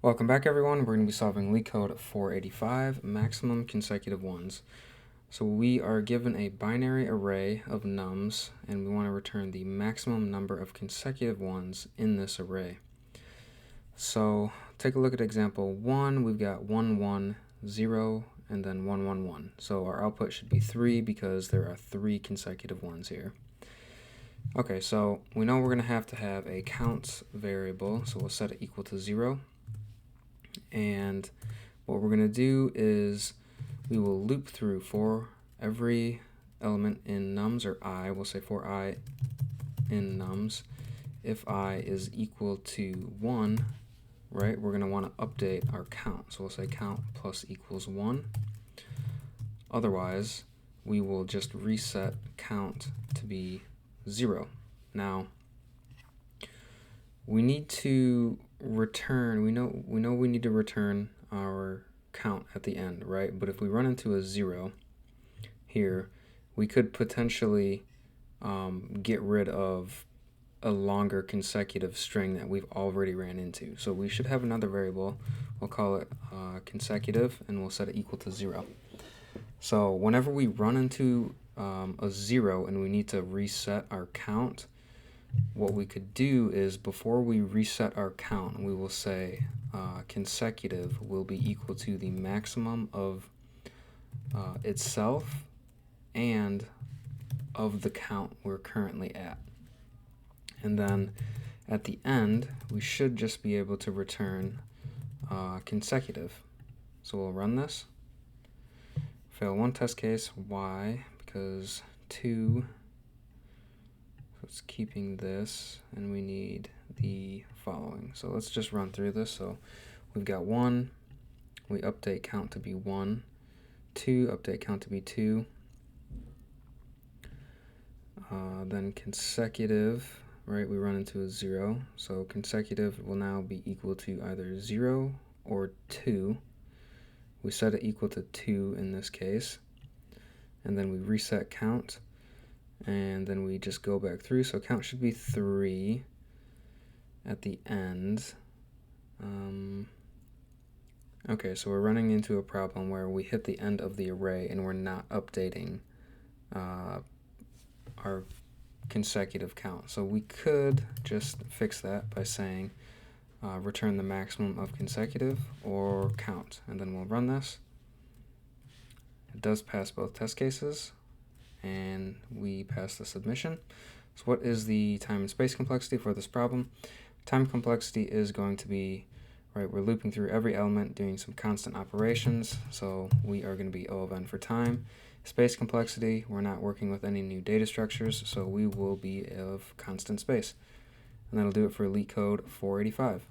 Welcome back, everyone. We're going to be solving LeetCode 485, maximum consecutive ones. So we are given a binary array of nums, and we want to return the maximum number of consecutive ones in this array. So take a look at example 1. We've got 1, 1, 0, and then 1, 1, 1. So our output should be 3 because there are 3 consecutive ones here. Okay, so we know we're going to have a counts variable, so we'll set it equal to 0. And what we're going to do is we will loop through for every element in nums, or I, we'll say for I in nums. If I is equal to 1, right, we're going to want to update our count. So we'll say count plus equals 1. Otherwise, we will just reset count to be 0. Now, we need to return, we know we need to return our count at the end, right? But if we run into a 0 here, we could potentially get rid of a longer consecutive string that we've already ran into. So we should have another variable. We'll call it consecutive, and we'll set it equal to 0. So whenever we run into a 0 and we need to reset our count, what we could do is before we reset our count, we will say consecutive will be equal to the maximum of itself and of the count we're currently at. And then at the end, we should just be able to return consecutive. So we'll run this. Fail one test case. Why? Because 2. So it's keeping this, and we need the following. So let's just run through this. So we've got 1. We update count to be 1. 2, update count to be 2. Then consecutive, right, we run into a 0. So consecutive will now be equal to either 0 or 2. We set it equal to 2 in this case. And then we reset count. And then we just go back through. So count should be 3 at the end. Okay, so we're running into a problem where we hit the end of the array and we're not updating our consecutive count. So we could just fix that by saying return the maximum of consecutive or count, and then we'll run this. It does pass both test cases, and we pass the submission. So what is the time and space complexity for this problem? Time complexity is going to be, right, we're looping through every element doing some constant operations, so we are going to be O of n for time. Space complexity, we're not working with any new data structures, so we will be of constant space. And that'll do it for LeetCode 485.